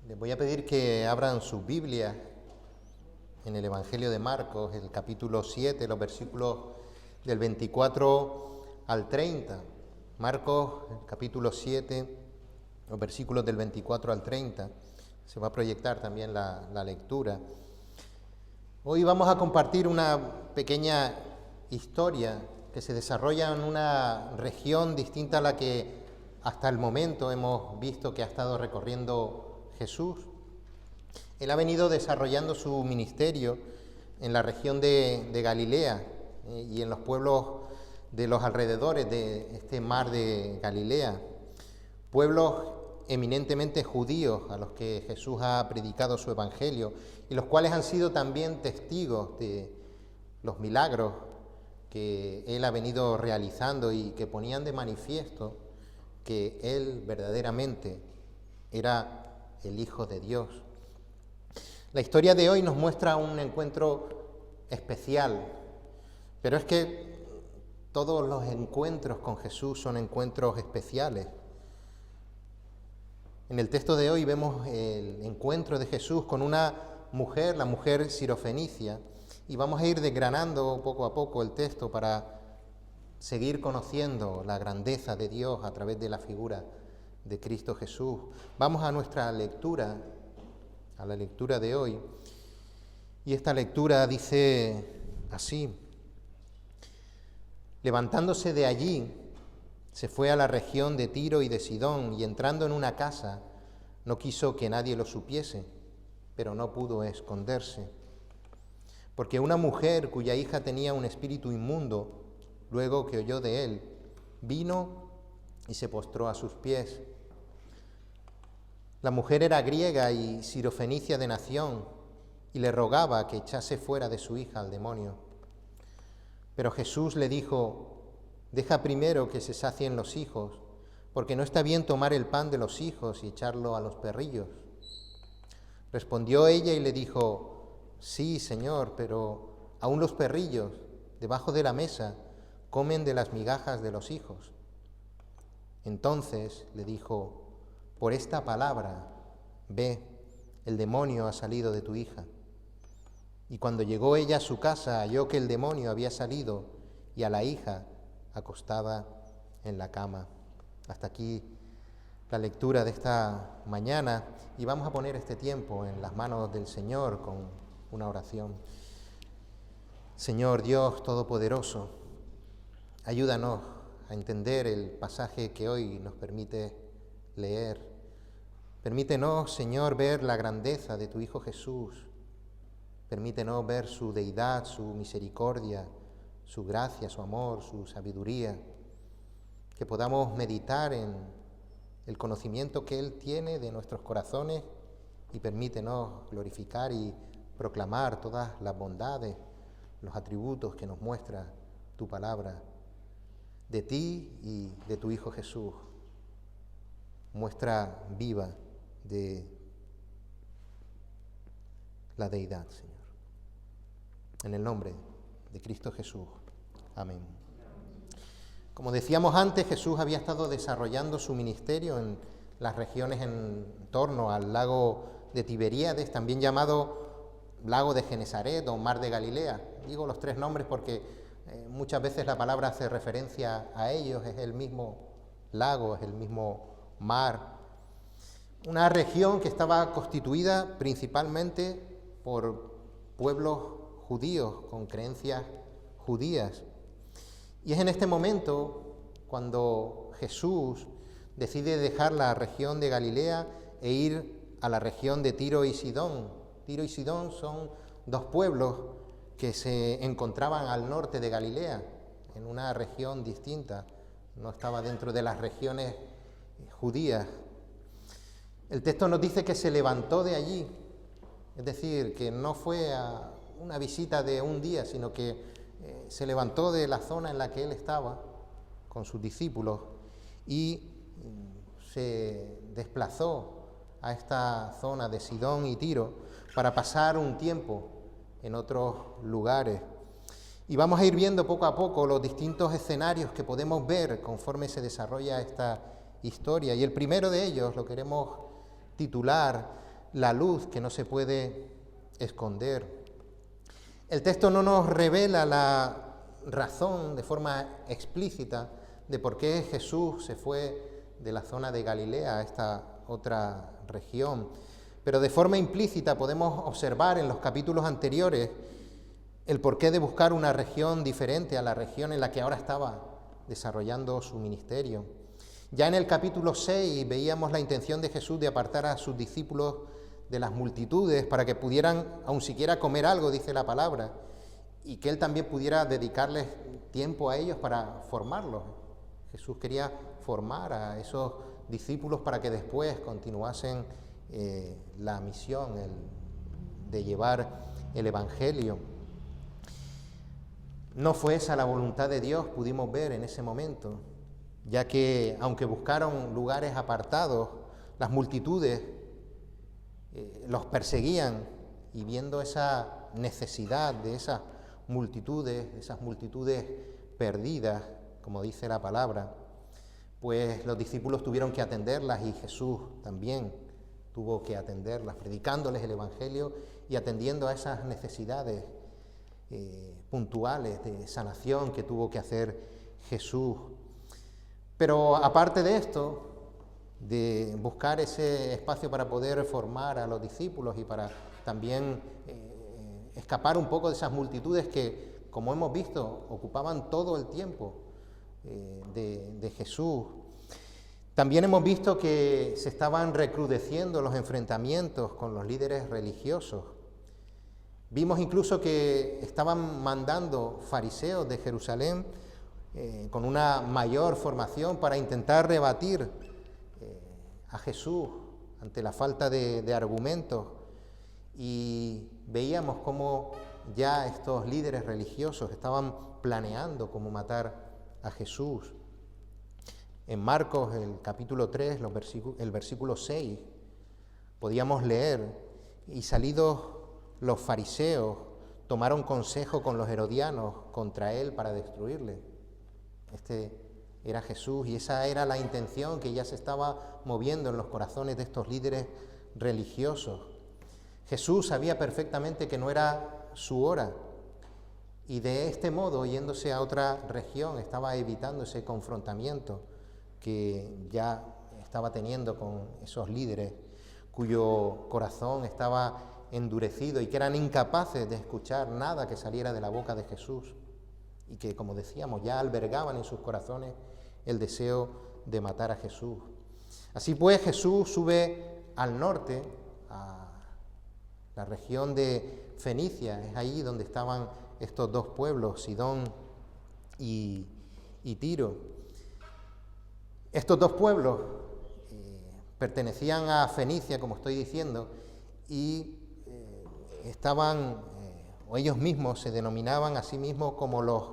Les voy a pedir que abran sus Biblias en el Evangelio de Marcos, el capítulo 7, los versículos del 24 al 30. Marcos, el capítulo 7, los versículos del 24 al 30. Se va a proyectar también la lectura. Hoy vamos a compartir una pequeña historia que se desarrolla en una región distinta a la que hasta el momento hemos visto que ha estado recorriendo Jesús. Él ha venido desarrollando su ministerio en la región de Galilea y en los pueblos de los alrededores de este mar de Galilea, pueblos eminentemente judíos a los que Jesús ha predicado su evangelio y los cuales han sido también testigos de los milagros que él ha venido realizando y que ponían de manifiesto que él verdaderamente era el Hijo de Dios. La historia de hoy nos muestra un encuentro especial, pero es que todos los encuentros con Jesús son encuentros especiales. En el texto de hoy vemos el encuentro de Jesús con una mujer, la mujer sirofenicia, y vamos a ir desgranando poco a poco el texto para seguir conociendo la grandeza de Dios a través de la figura de Cristo Jesús. Vamos a nuestra lectura, a la lectura de hoy, y esta lectura dice así: levantándose de allí, se fue a la región de Tiro y de Sidón, y entrando en una casa, no quiso que nadie lo supiese, pero no pudo esconderse. Porque una mujer cuya hija tenía un espíritu inmundo, luego que oyó de él, vino y se postró a sus pies. La mujer era griega y sirofenicia de nación, y le rogaba que echase fuera de su hija al demonio. Pero Jesús le dijo: deja primero que se sacien los hijos, porque no está bien tomar el pan de los hijos y echarlo a los perrillos. Respondió ella y le dijo: sí, Señor, pero aún los perrillos, debajo de la mesa, comen de las migajas de los hijos. Entonces le dijo: por esta palabra, ve, el demonio ha salido de tu hija. Y cuando llegó ella a su casa, halló que el demonio había salido y a la hija acostada en la cama. Hasta aquí la lectura de esta mañana, y vamos a poner este tiempo en las manos del Señor con una oración. Señor Dios Todopoderoso, ayúdanos a entender el pasaje que hoy nos permite leer. Permítenos, Señor, ver la grandeza de tu Hijo Jesús. Permítenos ver su deidad, su misericordia, su gracia, su amor, su sabiduría. Que podamos meditar en el conocimiento que Él tiene de nuestros corazones, y permítenos glorificar y proclamar todas las bondades, los atributos que nos muestra tu palabra, de ti y de tu Hijo Jesús. Muestra viva de la deidad, Señor. En el nombre de Cristo Jesús. Amén. Como decíamos antes, Jesús había estado desarrollando su ministerio en las regiones en torno al lago de Tiberíades, también llamado lago de Genesaret o mar de Galilea. Digo los tres nombres porque muchas veces la palabra hace referencia a ellos, es el mismo lago, es el mismo mar. Una región que estaba constituida principalmente por pueblos judíos con creencias judías. Y es en este momento cuando Jesús decide dejar la región de Galilea e ir a la región de Tiro y Sidón. Tiro y Sidón son dos pueblos que se encontraban al norte de Galilea, en una región distinta, no estaba dentro de las regiones judías. El texto nos dice que se levantó de allí, es decir, que no fue a una visita de un día, sino que se levantó de la zona en la que él estaba con sus discípulos y se desplazó a esta zona de Sidón y Tiro para pasar un tiempo en otros lugares. Y vamos a ir viendo poco a poco los distintos escenarios que podemos ver conforme se desarrolla esta historia. Y el primero de ellos lo queremos titular la luz que no se puede esconder. El texto no nos revela la razón de forma explícita de por qué Jesús se fue de la zona de Galilea a esta otra región, pero de forma implícita podemos observar en los capítulos anteriores el porqué de buscar una región diferente a la región en la que ahora estaba desarrollando su ministerio. Ya en el capítulo 6 veíamos la intención de Jesús de apartar a sus discípulos de las multitudes para que pudieran, aun siquiera comer algo, dice la palabra, y que Él también pudiera dedicarles tiempo a ellos para formarlos. Jesús quería formar a esos discípulos para que después continuasen la misión de llevar el Evangelio. No fue esa la voluntad de Dios, pudimos ver en ese momento, ya que aunque buscaron lugares apartados, las multitudes los perseguían, y viendo esa necesidad de esas multitudes perdidas, como dice la palabra, pues los discípulos tuvieron que atenderlas y Jesús también tuvo que atenderlas, predicándoles el Evangelio y atendiendo a esas necesidades puntuales de sanación que tuvo que hacer Jesús. Pero aparte de esto, de buscar ese espacio para poder formar a los discípulos y para también escapar un poco de esas multitudes que, como hemos visto, ocupaban todo el tiempo de Jesús. También hemos visto que se estaban recrudeciendo los enfrentamientos con los líderes religiosos. Vimos incluso que estaban mandando fariseos de Jerusalén con una mayor formación para intentar rebatir a Jesús ante la falta de argumentos, y veíamos cómo ya estos líderes religiosos estaban planeando cómo matar a Jesús. En Marcos, el capítulo 3, el versículo 6, podíamos leer: y salidos los fariseos, tomaron consejo con los herodianos contra él para destruirle. Este era Jesús, y esa era la intención que ya se estaba moviendo en los corazones de estos líderes religiosos. Jesús sabía perfectamente que no era su hora, y de este modo, yéndose a otra región, estaba evitando ese confrontamiento que ya estaba teniendo con esos líderes cuyo corazón estaba endurecido y que eran incapaces de escuchar nada que saliera de la boca de Jesús, y que, como decíamos, ya albergaban en sus corazones el deseo de matar a Jesús. Así pues, Jesús sube al norte, a la región de Fenicia. Es ahí donde estaban estos dos pueblos, Sidón y Tiro. Estos dos pueblos pertenecían a Fenicia, como estoy diciendo, y estaban, o ellos mismos se denominaban a sí mismos como los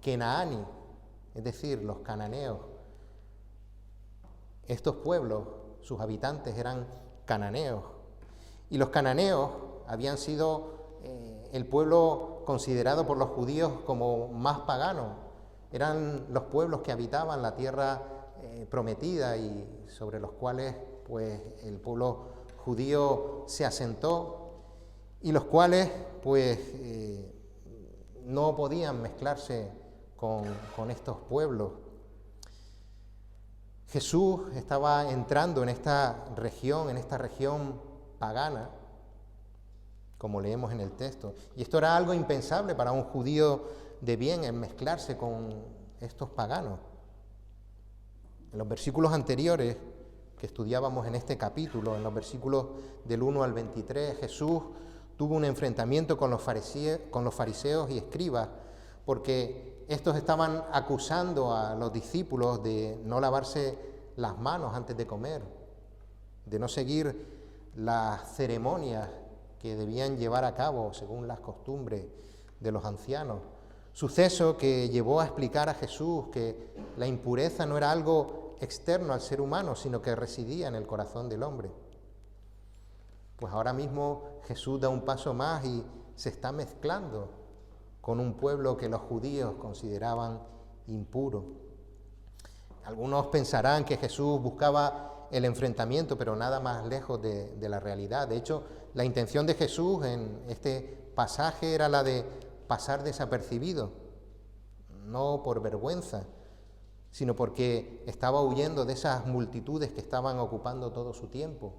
Kenaani, es decir, los cananeos. Estos pueblos, sus habitantes eran cananeos, y los cananeos habían sido el pueblo considerado por los judíos como más pagano. Eran los pueblos que habitaban la tierra prometida y sobre los cuales pues el pueblo judío se asentó, y los cuales pues no podían mezclarse con estos pueblos. Jesús estaba entrando en esta región pagana, como leemos en el texto, y esto era algo impensable para un judío de bien, en mezclarse con estos paganos. En los versículos anteriores que estudiábamos en este capítulo, en los versículos del 1 al 23, Jesús tuvo un enfrentamiento con los fariseos y escribas, porque estos estaban acusando a los discípulos de no lavarse las manos antes de comer, de no seguir las ceremonias que debían llevar a cabo según las costumbres de los ancianos. Suceso que llevó a explicar a Jesús que la impureza no era algo externo al ser humano, sino que residía en el corazón del hombre. Pues ahora mismo Jesús da un paso más y se está mezclando con un pueblo que los judíos consideraban impuro. Algunos pensarán que Jesús buscaba el enfrentamiento, pero nada más lejos de la realidad. De hecho, la intención de Jesús en este pasaje era la de pasar desapercibido, no por vergüenza, sino porque estaba huyendo de esas multitudes que estaban ocupando todo su tiempo.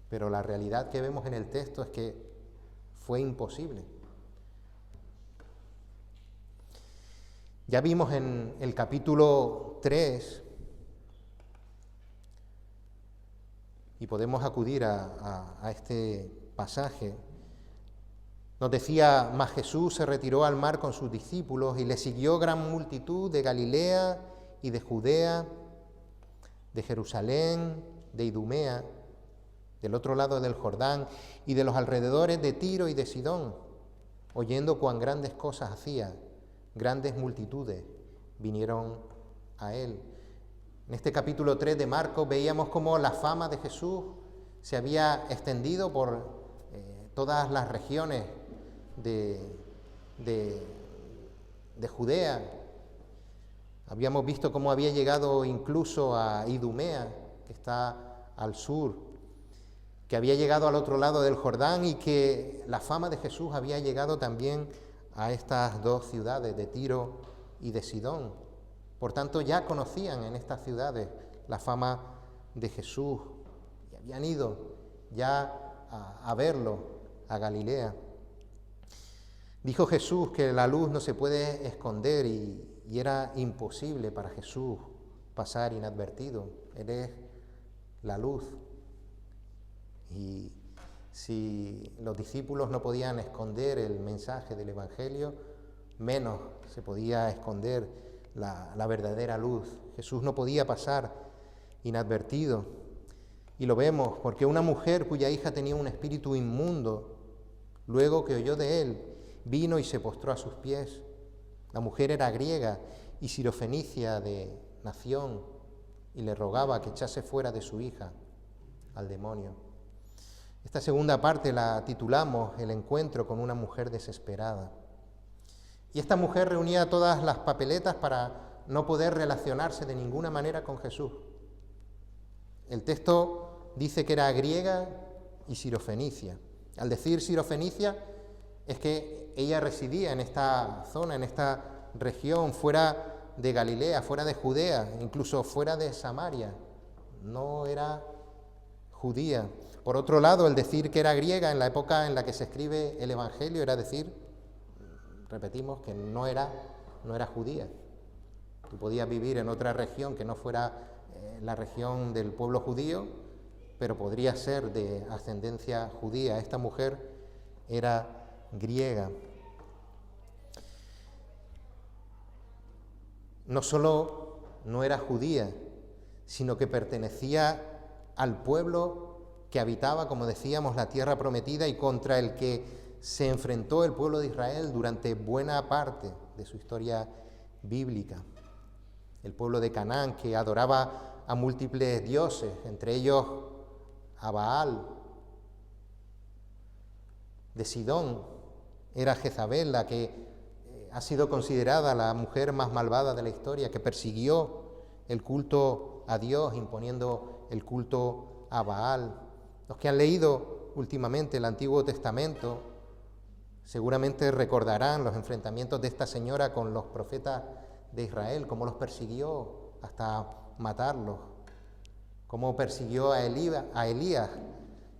Pero la realidad que vemos en el texto es que fue imposible. Ya vimos en el capítulo 3, y podemos acudir a este pasaje. Nos decía, mas Jesús se retiró al mar con sus discípulos y le siguió gran multitud de Galilea y de Judea, de Jerusalén, de Idumea, del otro lado del Jordán y de los alrededores de Tiro y de Sidón, oyendo cuán grandes cosas hacía. Grandes multitudes vinieron a él. En este capítulo 3 de Marcos veíamos cómo la fama de Jesús se había extendido por todas las regiones de Judea. Habíamos visto cómo había llegado incluso a Idumea, que está al sur, que había llegado al otro lado del Jordán y que la fama de Jesús había llegado también a estas dos ciudades, de Tiro y de Sidón. Por tanto, ya conocían en estas ciudades la fama de Jesús y habían ido ya a verlo a Galilea. Dijo Jesús que la luz no se puede esconder y era imposible para Jesús pasar inadvertido. Él es la luz. Y si los discípulos no podían esconder el mensaje del Evangelio, menos se podía esconder la verdadera luz. Jesús no podía pasar inadvertido. Y lo vemos porque una mujer cuya hija tenía un espíritu inmundo, luego que oyó de él, vino y se postró a sus pies. La mujer era griega y sirofenicia de nación y le rogaba que echase fuera de su hija al demonio. Esta segunda parte la titulamos El encuentro con una mujer desesperada. Y esta mujer reunía todas las papeletas para no poder relacionarse de ninguna manera con Jesús. El texto dice que era griega y sirofenicia. Al decir sirofenicia es que ella residía en esta zona, en esta región, fuera de Galilea, fuera de Judea, incluso fuera de Samaria. No era judía. Por otro lado, el decir que era griega en la época en la que se escribe el Evangelio era decir, repetimos, que no era judía. Tú podías vivir en otra región que no fuera la región del pueblo judío, pero podría ser de ascendencia judía. Esta mujer era griega. No solo no era judía, sino que pertenecía al pueblo que habitaba, como decíamos, la tierra prometida y contra el que se enfrentó el pueblo de Israel durante buena parte de su historia bíblica. El pueblo de Canaán, que adoraba a múltiples dioses, entre ellos a Baal. De Sidón era Jezabel, la que ha sido considerada la mujer más malvada de la historia, que persiguió el culto a Dios, imponiendo el culto a Baal. Los que han leído últimamente el Antiguo Testamento seguramente recordarán los enfrentamientos de esta señora con los profetas de Israel, cómo los persiguió hasta matarlos, cómo persiguió a Elías,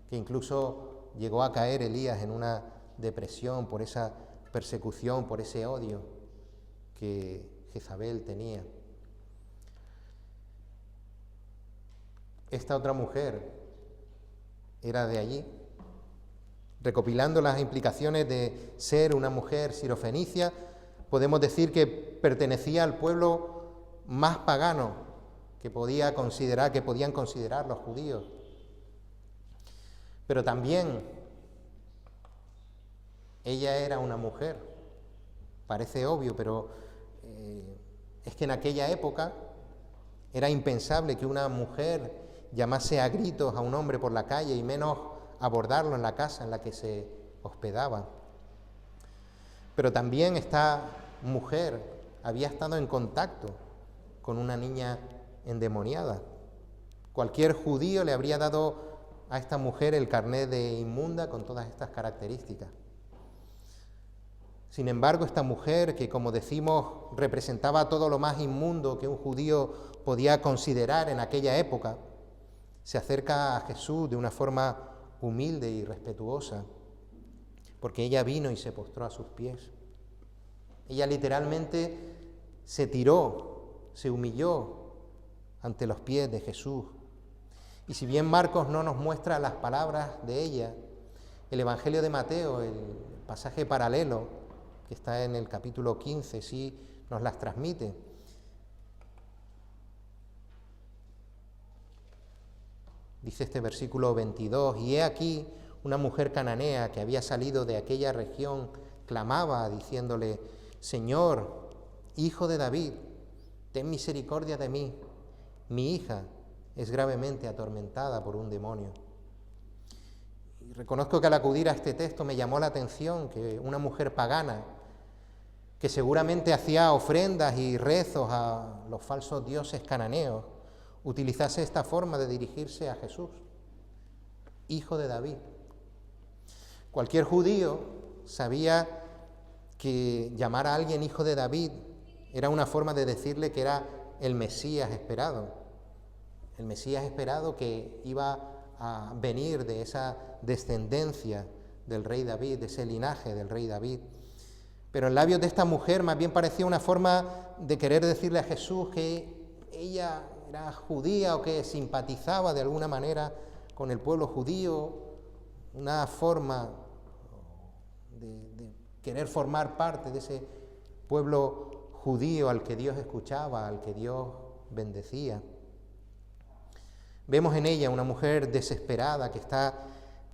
que incluso llegó a caer Elías en una depresión por esa persecución, por ese odio que Jezabel tenía. Esta otra mujer era de allí. Recopilando las implicaciones de ser una mujer sirofenicia, podemos decir que pertenecía al pueblo más pagano que podían considerar los judíos. Pero también ella era una mujer. Parece obvio, pero es que en aquella época era impensable que una mujer llamase a gritos a un hombre por la calle y menos abordarlo en la casa en la que se hospedaba. Pero también esta mujer había estado en contacto con una niña endemoniada, Cualquier judío le habría dado a esta mujer el carnet de inmunda con todas estas características. Sin embargo, esta mujer, que como decimos representaba todo lo más inmundo que un judío podía considerar en aquella época, se acerca a Jesús de una forma humilde y respetuosa, porque ella vino y se postró a sus pies. Ella literalmente se tiró, se humilló ante los pies de Jesús. Y si bien Marcos no nos muestra las palabras de ella, el Evangelio de Mateo, el pasaje paralelo que está en el capítulo 15, sí nos las transmite. Dice este versículo 22, y he aquí una mujer cananea que había salido de aquella región, clamaba diciéndole, Señor, Hijo de David, ten misericordia de mí, mi hija es gravemente atormentada por un demonio. Y reconozco que al acudir a este texto me llamó la atención que una mujer pagana, que seguramente hacía ofrendas y rezos a los falsos dioses cananeos, utilizase esta forma de dirigirse a Jesús, Hijo de David. Cualquier judío sabía que llamar a alguien Hijo de David era una forma de decirle que era el Mesías esperado que iba a venir de esa descendencia del rey David, de ese linaje del rey David. Pero en labios de esta mujer más bien parecía una forma de querer decirle a Jesús que ella era judía o que simpatizaba de alguna manera con el pueblo judío, una forma de querer formar parte de ese pueblo judío al que Dios escuchaba, al que Dios bendecía. Vemos en ella una mujer desesperada que está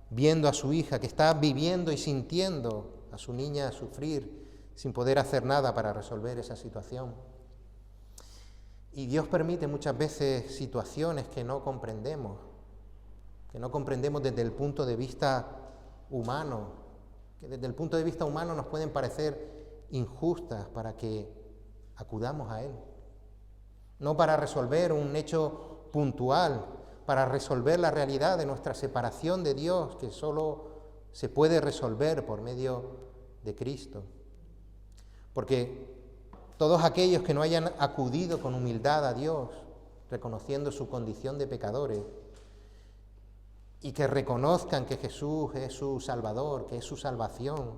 viendo a su hija, que está viviendo y sintiendo a su niña sufrir sin poder hacer nada para resolver esa situación. Y Dios permite muchas veces situaciones que no comprendemos desde el punto de vista humano, que desde el punto de vista humano nos pueden parecer injustas para que acudamos a Él. No para resolver un hecho puntual, para resolver la realidad de nuestra separación de Dios, que solo se puede resolver por medio de Cristo. Porque todos aquellos que no hayan acudido con humildad a Dios, reconociendo su condición de pecadores, y que reconozcan que Jesús es su Salvador, que es su salvación,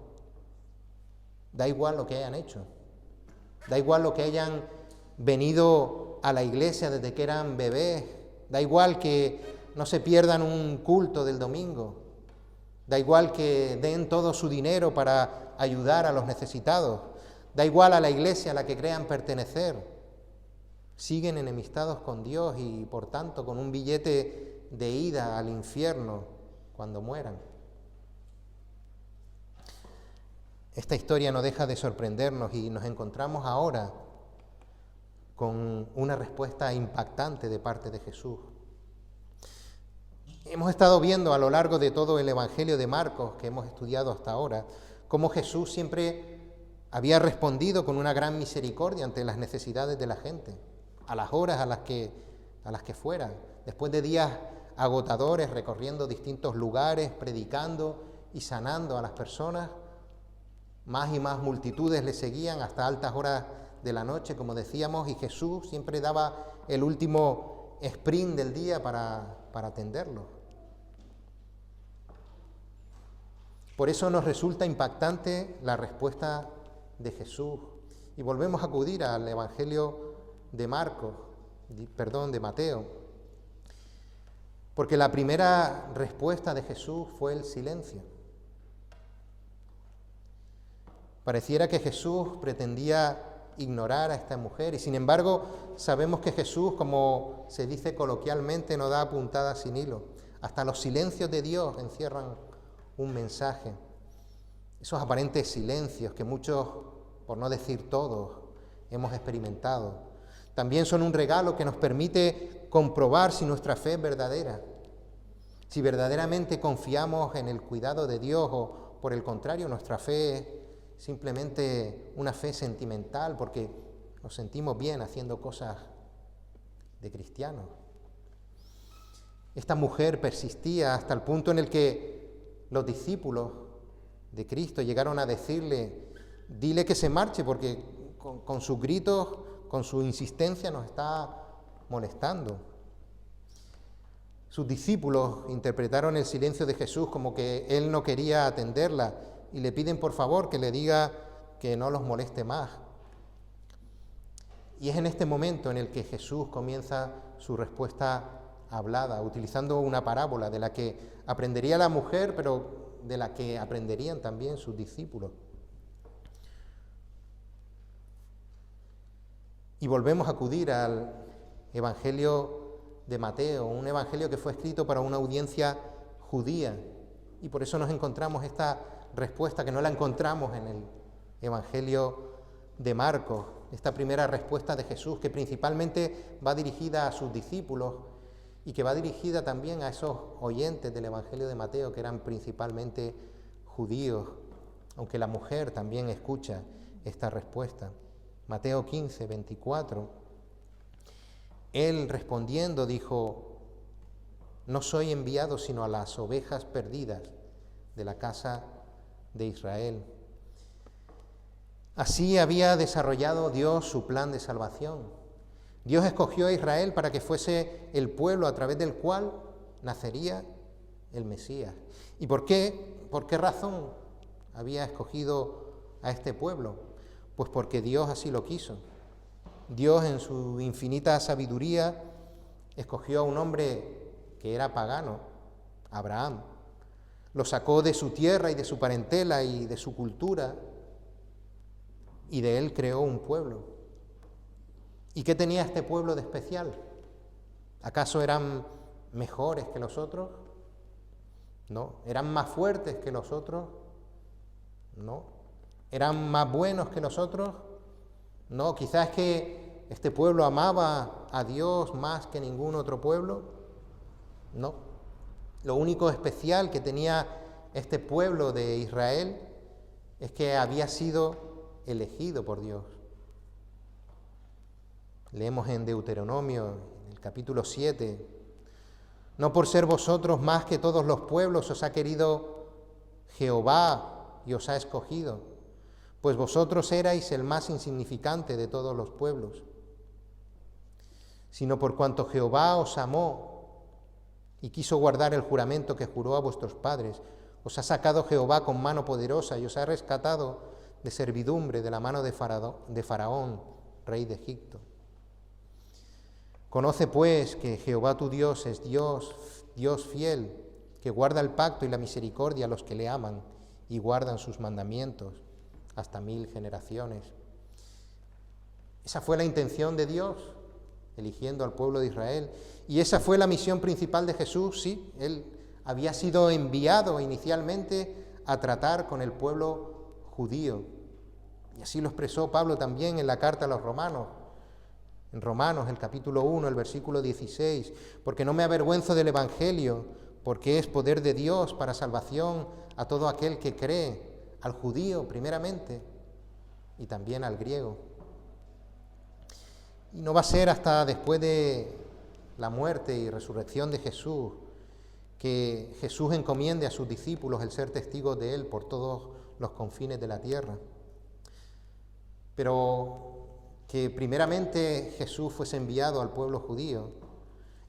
da igual lo que hayan hecho, da igual lo que hayan venido a la iglesia desde que eran bebés, da igual que no se pierdan un culto del domingo, da igual que den todo su dinero para ayudar a los necesitados, da igual a la iglesia a la que crean pertenecer, siguen enemistados con Dios y por tanto con un billete de ida al infierno cuando mueran. Esta historia no deja de sorprendernos y nos encontramos ahora con una respuesta impactante de parte de Jesús. Hemos estado viendo a lo largo de todo el Evangelio de Marcos que hemos estudiado hasta ahora, cómo Jesús siempre había respondido con una gran misericordia ante las necesidades de la gente, a las horas a las que fuera, después de días agotadores recorriendo distintos lugares, predicando y sanando a las personas. Más y más multitudes le seguían hasta altas horas de la noche, como decíamos, y Jesús siempre daba el último sprint del día para atenderlos. Por eso nos resulta impactante la respuesta de Jesús. Y volvemos a acudir al Evangelio de Mateo. Porque la primera respuesta de Jesús fue el silencio. Pareciera que Jesús pretendía ignorar a esta mujer y sin embargo sabemos que Jesús, como se dice coloquialmente, no da puntadas sin hilo. Hasta los silencios de Dios encierran un mensaje. Esos aparentes silencios que muchos, por no decir todos, hemos experimentado, también son un regalo que nos permite comprobar si nuestra fe es verdadera, si verdaderamente confiamos en el cuidado de Dios o, por el contrario, nuestra fe es simplemente una fe sentimental porque nos sentimos bien haciendo cosas de cristianos. esta mujer persistía hasta el punto en el que los discípulos de Cristo llegaron a decirle: dile que se marche porque con sus gritos, con su insistencia nos está molestando. Sus discípulos interpretaron el silencio de Jesús como que él no quería atenderla y le piden por favor que le diga que no los moleste más. Y es en este momento en el que Jesús comienza su respuesta hablada, utilizando una parábola de la que aprendería la mujer, pero de la que aprenderían también sus discípulos. Y volvemos a acudir al Evangelio de Mateo, un evangelio que fue escrito para una audiencia judía, y por eso nos encontramos esta respuesta que no la encontramos en el Evangelio de Marcos, esta primera respuesta de Jesús, que principalmente va dirigida a sus discípulos y que va dirigida también a esos oyentes del Evangelio de Mateo, que eran principalmente judíos, aunque la mujer también escucha esta respuesta. Mateo 15, 24. Él respondiendo dijo: no soy enviado sino a las ovejas perdidas de la casa de Israel. Así había desarrollado Dios su plan de salvación. Dios escogió a Israel para que fuese el pueblo a través del cual nacería el Mesías. ¿Y por qué? ¿Por qué razón había escogido a este pueblo? Pues porque Dios así lo quiso. Dios, en su infinita sabiduría, escogió a un hombre que era pagano, Abraham. Lo sacó de su tierra y de su parentela y de su cultura, y de él creó un pueblo. ¿Y qué tenía este pueblo de especial? ¿Acaso eran mejores que los otros? No. ¿Eran más fuertes que los otros? No. ¿Eran más buenos que los otros? No. Quizás que este pueblo amaba a Dios más que ningún otro pueblo. No. Lo único especial que tenía este pueblo de Israel es que había sido elegido por Dios. Leemos en Deuteronomio, en el capítulo 7, no por ser vosotros más que todos los pueblos os ha querido Jehová y os ha escogido, pues vosotros erais el más insignificante de todos los pueblos, sino por cuanto Jehová os amó y quiso guardar el juramento que juró a vuestros padres, os ha sacado Jehová con mano poderosa y os ha rescatado de servidumbre de la mano de Faraón, rey de Egipto. Conoce pues que Jehová tu Dios es Dios fiel, que guarda el pacto y la misericordia a los que le aman y guardan sus mandamientos hasta 1000 generaciones. Esa fue la intención de Dios, eligiendo al pueblo de Israel. Y esa fue la misión principal de Jesús, sí. Él había sido enviado inicialmente a tratar con el pueblo judío. Y así lo expresó Pablo también en la carta a los romanos. En Romanos, el capítulo 1, el versículo 16, porque no me avergüenzo del Evangelio, porque es poder de Dios para salvación a todo aquel que cree, al judío primeramente y también al griego. Y no va a ser hasta después de la muerte y resurrección de Jesús que Jesús encomiende a sus discípulos el ser testigos de Él por todos los confines de la tierra. Pero que primeramente Jesús fuese enviado al pueblo judío,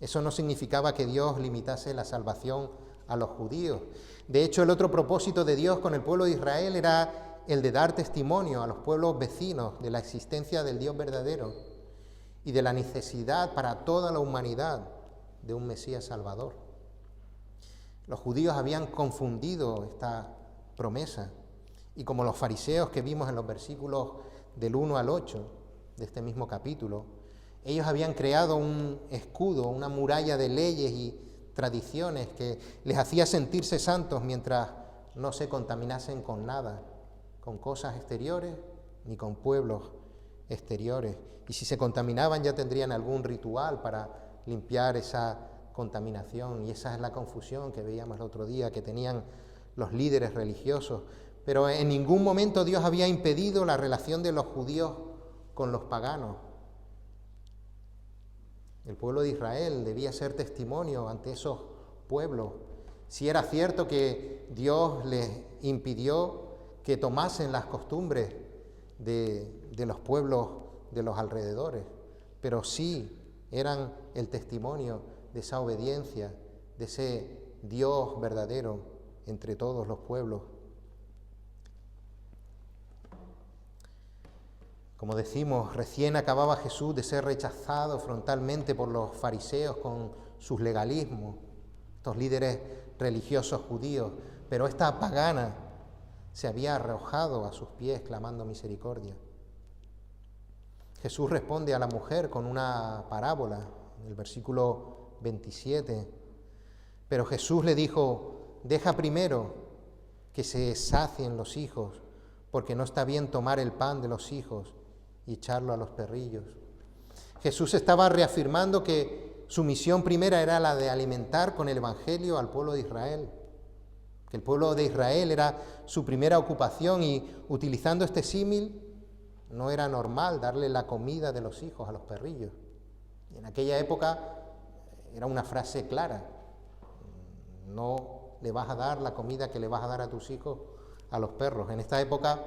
eso no significaba que Dios limitase la salvación a los judíos. De hecho, el otro propósito de Dios con el pueblo de Israel era el de dar testimonio a los pueblos vecinos de la existencia del Dios verdadero y de la necesidad para toda la humanidad de un Mesías Salvador. Los judíos habían confundido esta promesa y como los fariseos que vimos en los versículos del 1 al 8 de este mismo capítulo, ellos habían creado un escudo, una muralla de leyes y tradiciones que les hacía sentirse santos mientras no se contaminasen con nada, con cosas exteriores ni con pueblos exteriores. Y si se contaminaban ya tendrían algún ritual para limpiar esa contaminación, y esa es la confusión que veíamos el otro día que tenían los líderes religiosos. Pero en ningún momento Dios había impedido la relación de los judíos con los paganos. El pueblo de Israel debía ser testimonio ante esos pueblos. Si era cierto que Dios les impidió que tomasen las costumbres de los pueblos de los alrededores, pero sí eran el testimonio de esa obediencia, de ese Dios verdadero entre todos los pueblos. Como decimos, recién acababa Jesús de ser rechazado frontalmente por los fariseos con sus legalismos, estos líderes religiosos judíos, pero esta pagana se había arrojado a sus pies clamando misericordia. Jesús responde a la mujer con una parábola, en el versículo 27, pero Jesús le dijo: deja primero que se sacien los hijos, porque no está bien tomar el pan de los hijos y echarlo a los perrillos. Jesús estaba reafirmando que su misión primera era la de alimentar con el Evangelio al pueblo de Israel, que el pueblo de Israel era su primera ocupación, y utilizando este símil, no era normal darle la comida de los hijos a los perrillos. Y en aquella época era una frase clara: no le vas a dar la comida que le vas a dar a tus hijos a los perros. En esta época,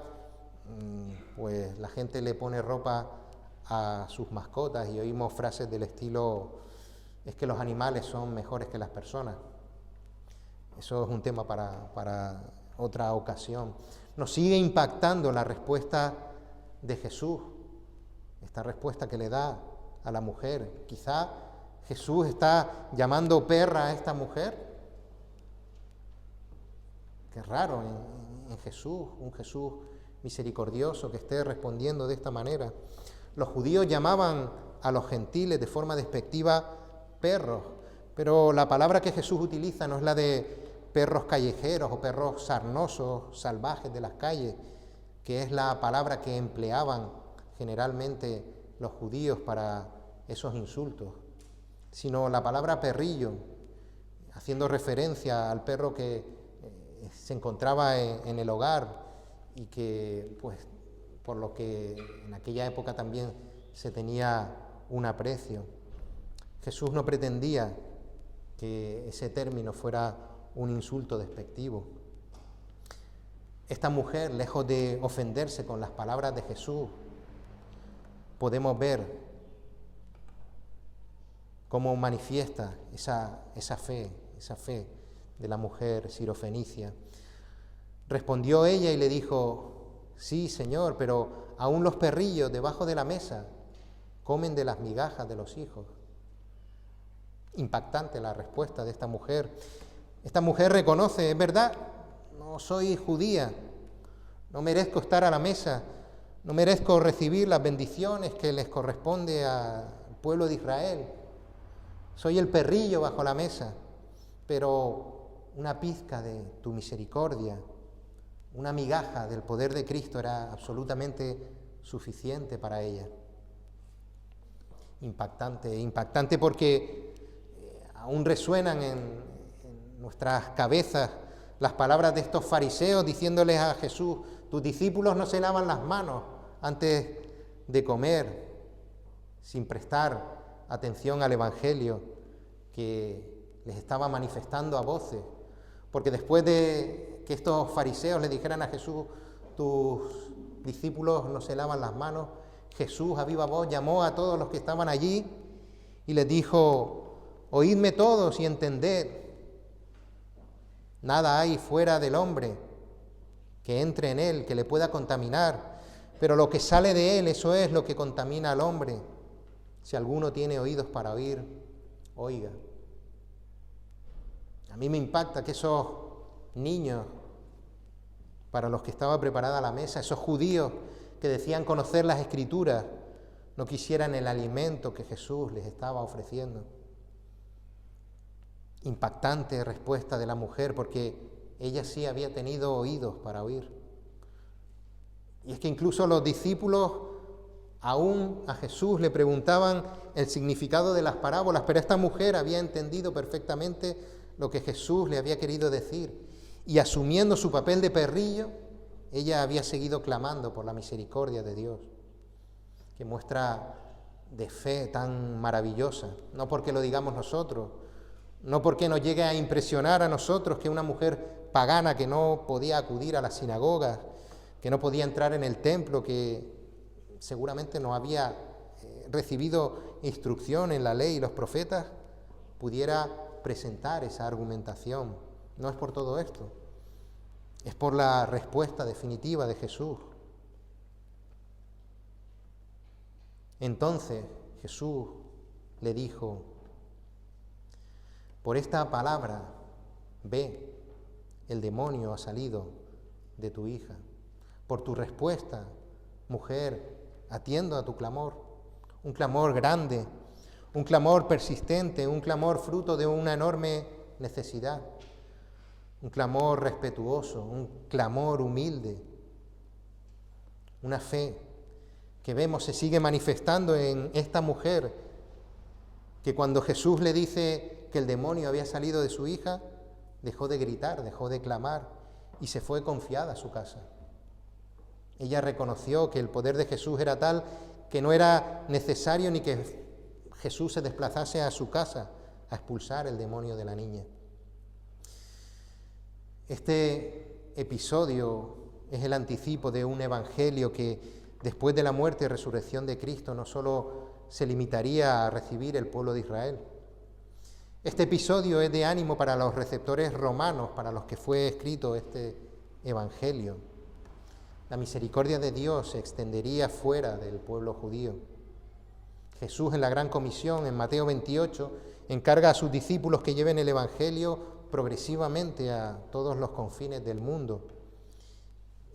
pues la gente le pone ropa a sus mascotas y oímos frases del estilo: es que los animales son mejores que las personas. Eso es un tema para otra ocasión. Nos sigue impactando la respuesta de Jesús, esta respuesta que le da a la mujer. Quizá Jesús está llamando perra a esta mujer. Qué raro en Jesús, un Jesús misericordioso, que esté respondiendo de esta manera. Los judíos llamaban a los gentiles de forma despectiva perros, pero la palabra que Jesús utiliza no es la de perros callejeros o perros sarnosos, salvajes de las calles, que es la palabra que empleaban generalmente los judíos para esos insultos, sino la palabra perrillo, haciendo referencia al perro que se encontraba en el hogar y que, pues, por lo que en aquella época también se tenía un aprecio. Jesús no pretendía que ese término fuera un insulto despectivo. Esta mujer, lejos de ofenderse con las palabras de Jesús, podemos ver cómo manifiesta esa fe de la mujer sirofenicia. Respondió ella y le dijo: sí, Señor, pero aún los perrillos debajo de la mesa comen de las migajas de los hijos. Impactante la respuesta de esta mujer. Esta mujer reconoce: es verdad, no soy judía, no merezco estar a la mesa, no merezco recibir las bendiciones que les corresponde al pueblo de Israel. Soy el perrillo bajo la mesa, pero una pizca de tu misericordia, una migaja del poder de Cristo era absolutamente suficiente para ella. Impactante porque aún resuenan en nuestras cabezas las palabras de estos fariseos diciéndoles a Jesús: tus discípulos no se lavan las manos antes de comer, sin prestar atención al Evangelio que les estaba manifestando a voces. Porque después de que estos fariseos le dijeran a Jesús: tus discípulos no se lavan las manos, Jesús a viva voz llamó a todos los que estaban allí y les dijo: oídme todos y entended, nada hay fuera del hombre que entre en él, que le pueda contaminar, pero lo que sale de él, eso es lo que contamina al hombre. Si alguno tiene oídos para oír, oiga. A mí me impacta que esos niños, para los que estaba preparada la mesa, esos judíos que decían conocer las Escrituras, no quisieran el alimento que Jesús les estaba ofreciendo. Impactante respuesta de la mujer, porque ella sí había tenido oídos para oír. Y es que incluso los discípulos aún a Jesús le preguntaban el significado de las parábolas, pero esta mujer había entendido perfectamente lo que Jesús le había querido decir. Y asumiendo su papel de perrillo, ella había seguido clamando por la misericordia de Dios, que muestra de fe tan maravillosa, no porque lo digamos nosotros, no porque nos llegue a impresionar a nosotros que una mujer pagana que no podía acudir a las sinagogas, que no podía entrar en el templo, que seguramente no había recibido instrucción en la ley y los profetas, pudiera presentar esa argumentación. No es por todo esto, es por la respuesta definitiva de Jesús. Entonces Jesús le dijo: por esta palabra, ve, el demonio ha salido de tu hija. Por tu respuesta, mujer, atiendo a tu clamor, un clamor grande, un clamor persistente, un clamor fruto de una enorme necesidad, un clamor respetuoso, un clamor humilde, una fe que vemos se sigue manifestando en esta mujer, que cuando Jesús le dice que el demonio había salido de su hija, dejó de gritar, dejó de clamar y se fue confiada a su casa. Ella reconoció que el poder de Jesús era tal que no era necesario ni que Jesús se desplazase a su casa a expulsar el demonio de la niña. Este episodio es el anticipo de un evangelio que después de la muerte y resurrección de Cristo no solo se limitaría a recibir el pueblo de Israel. Este episodio es de ánimo para los receptores romanos, para los que fue escrito este evangelio. La misericordia de Dios se extendería fuera del pueblo judío. Jesús en la Gran Comisión, en Mateo 28, encarga a sus discípulos que lleven el evangelio progresivamente a todos los confines del mundo.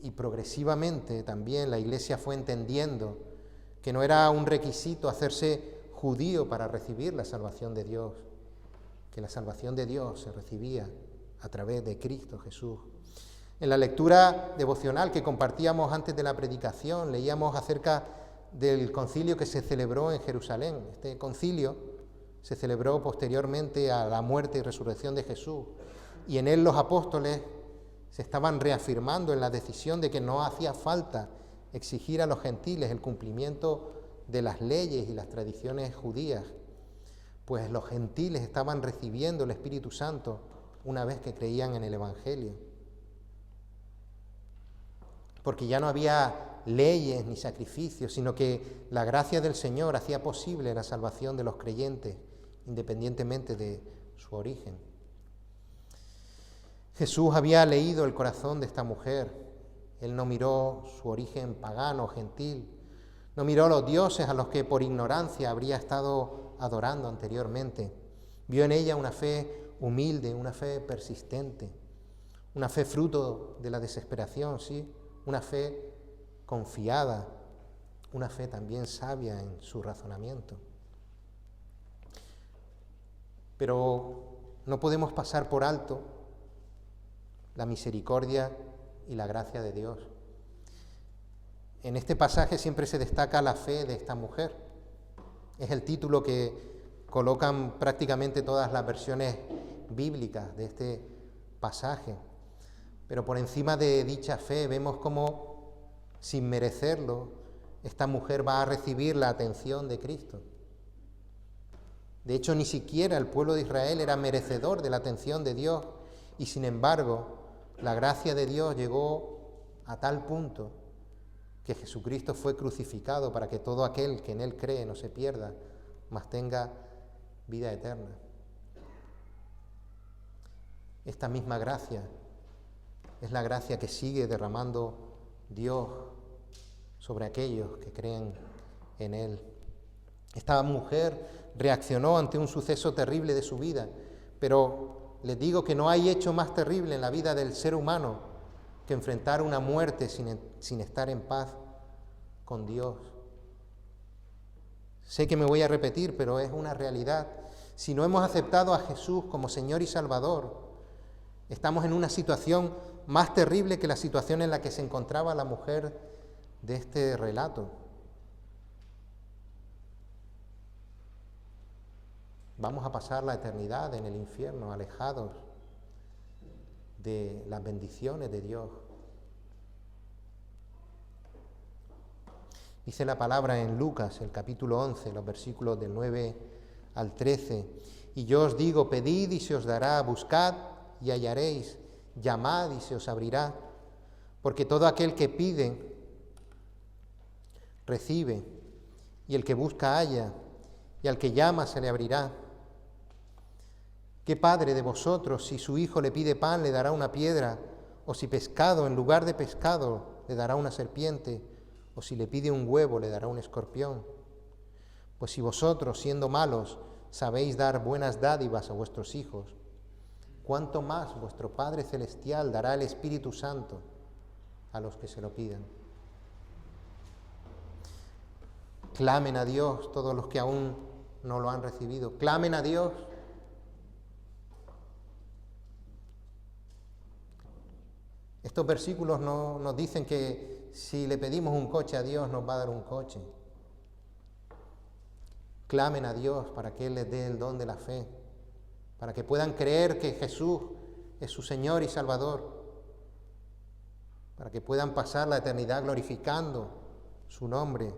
Y progresivamente también la Iglesia fue entendiendo que no era un requisito hacerse judío para recibir la salvación de Dios, que la salvación de Dios se recibía a través de Cristo Jesús. En la lectura devocional que compartíamos antes de la predicación, leíamos acerca del concilio que se celebró en Jerusalén. Este concilio se celebró posteriormente a la muerte y resurrección de Jesús, y en él los apóstoles se estaban reafirmando en la decisión de que no hacía falta exigir a los gentiles el cumplimiento de las leyes y las tradiciones judías, pues los gentiles estaban recibiendo el Espíritu Santo una vez que creían en el Evangelio. Porque ya no había leyes ni sacrificios, sino que la gracia del Señor hacía posible la salvación de los creyentes, independientemente de su origen. Jesús había leído el corazón de esta mujer. Él no miró su origen pagano, gentil, no miró los dioses a los que por ignorancia habría estado adorando anteriormente. Vio en ella una fe humilde, una fe persistente, una fe fruto de la desesperación, sí, una fe confiada, una fe también sabia en su razonamiento. Pero no podemos pasar por alto la misericordia y la gracia de Dios. En este pasaje siempre se destaca la fe de esta mujer. Es el título que colocan prácticamente todas las versiones bíblicas de este pasaje. Pero por encima de dicha fe vemos cómo, sin merecerlo, esta mujer va a recibir la atención de Cristo. De hecho, ni siquiera el pueblo de Israel era merecedor de la atención de Dios, y sin embargo, la gracia de Dios llegó a tal punto que Jesucristo fue crucificado para que todo aquel que en Él cree no se pierda, mas tenga vida eterna. Esta misma gracia es la gracia que sigue derramando Dios sobre aquellos que creen en Él. Esta mujer reaccionó ante un suceso terrible de su vida, pero les digo que no hay hecho más terrible en la vida del ser humano que enfrentar una muerte sin estar en paz con Dios. Sé que me voy a repetir, pero es una realidad. Si no hemos aceptado a Jesús como Señor y Salvador, estamos en una situación más terrible que la situación en la que se encontraba la mujer de este relato. Vamos a pasar la eternidad en el infierno, alejados de las bendiciones de Dios. Dice la palabra en Lucas, el capítulo 11, los versículos del 9 al 13. Y yo os digo, pedid y se os dará, buscad y hallaréis, llamad y se os abrirá. Porque todo aquel que pide, recibe, y el que busca halla, y al que llama se le abrirá. ¿Qué padre de vosotros, si su hijo le pide pan, le dará una piedra? O si pescado, en lugar de pescado, le dará una serpiente? O si le pide un huevo, le dará un escorpión. Pues si vosotros, siendo malos, sabéis dar buenas dádivas a vuestros hijos, ¿cuánto más vuestro Padre Celestial dará el Espíritu Santo a los que se lo pidan? Clamen a Dios todos los que aún no lo han recibido. Clamen a Dios. Estos versículos no nos dicen que si le pedimos un coche a Dios nos va a dar un coche. Clamen a Dios para que Él les dé el don de la fe, para que puedan creer que Jesús es su Señor y Salvador, para que puedan pasar la eternidad glorificando su nombre.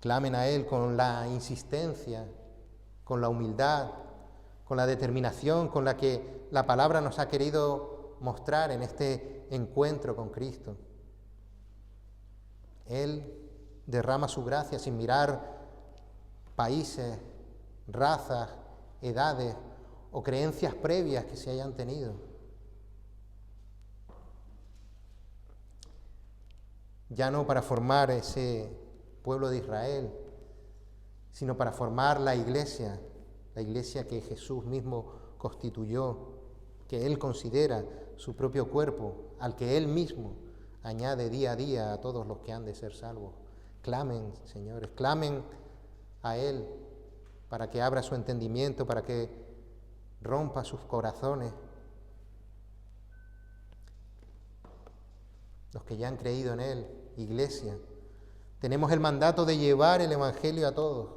Clamen a Él con la insistencia, con la humildad, con la determinación con la que la palabra nos ha querido mostrar en este encuentro con Cristo. Él derrama su gracia sin mirar países, razas, edades o creencias previas que se hayan tenido. Ya no para formar ese pueblo de Israel, sino para formar la iglesia que Jesús mismo constituyó, que Él considera su propio cuerpo, al que Él mismo añade día a día a todos los que han de ser salvos. Clamen, señores, clamen a Él para que abra su entendimiento, para que rompa sus corazones. Los que ya han creído en Él, iglesia, tenemos el mandato de llevar el Evangelio a todos.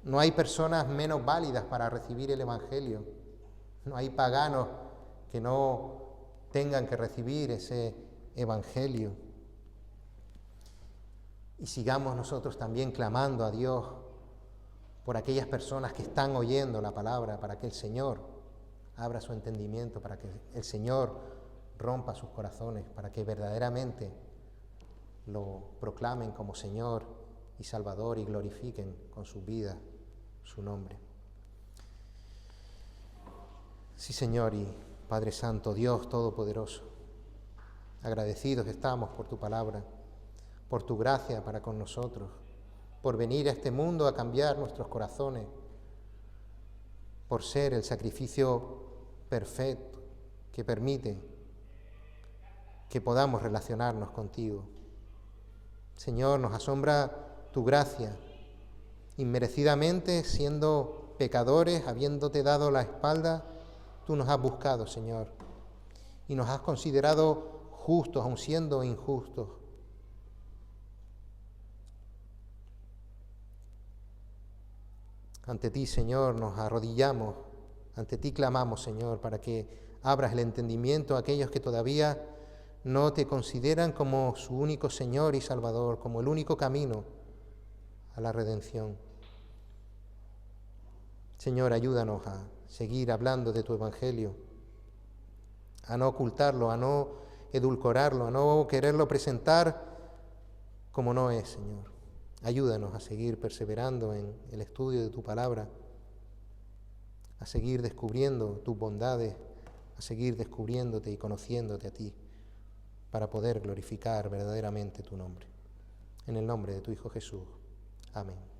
No hay personas menos válidas para recibir el Evangelio. No hay paganos que no tengan que recibir ese Evangelio. Y sigamos nosotros también clamando a Dios por aquellas personas que están oyendo la palabra, para que el Señor abra su entendimiento, para que el Señor rompa sus corazones, para que verdaderamente lo proclamen como Señor y Salvador y glorifiquen con sus vidas su nombre. Sí, Señor y Padre Santo, Dios Todopoderoso, agradecidos estamos por tu palabra, por tu gracia para con nosotros, por venir a este mundo a cambiar nuestros corazones, por ser el sacrificio perfecto que permite que podamos relacionarnos contigo. Señor, nos asombra tu gracia, inmerecidamente siendo pecadores, habiéndote dado la espalda, tú nos has buscado, Señor, y nos has considerado justos, aun siendo injustos. Ante ti, Señor, nos arrodillamos, ante ti clamamos, Señor, para que abras el entendimiento a aquellos que todavía no te consideran como su único Señor y Salvador, como el único camino a la redención. Señor, ayúdanos a seguir hablando de tu Evangelio, a no ocultarlo, a no edulcorarlo, a no quererlo presentar como no es, Señor. Ayúdanos a seguir perseverando en el estudio de tu palabra, a seguir descubriendo tus bondades, a seguir descubriéndote y conociéndote a ti, para poder glorificar verdaderamente tu nombre. En el nombre de tu Hijo Jesús. Amén.